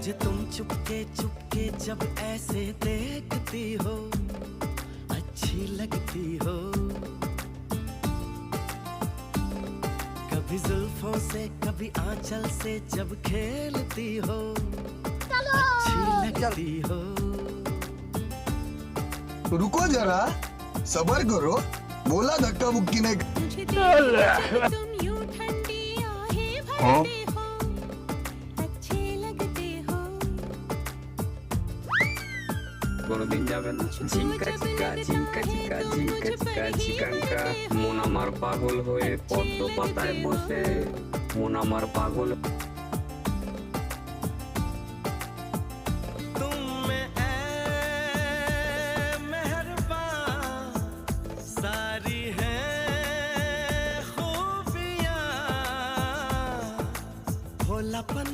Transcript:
मुझे तुम चुपके चुपके जब ऐसे देखती हो, अच्छी लगती हो। कभी जुल्फों से कभी आंचल से जब खेलती हो, अच्छी लगती हो। रुको जरा, सबर करो, बोला धक्का मुक्की नहीं। तुम यूं ठंडी आहें भरते हो, अच्छे लगते हो। কোনদিন যাবে না ঝিঙ্কা চিকা ঝিঙ্কা চিকা ঝিঙ্কা চিকা ঝিকাঙ্কা মন আমার পাগল হয়ে পদ্ম পাতায় বসে মন আমার পাগল तुम में ऐ मेहरबान सारी है खूबियां, भोलापन।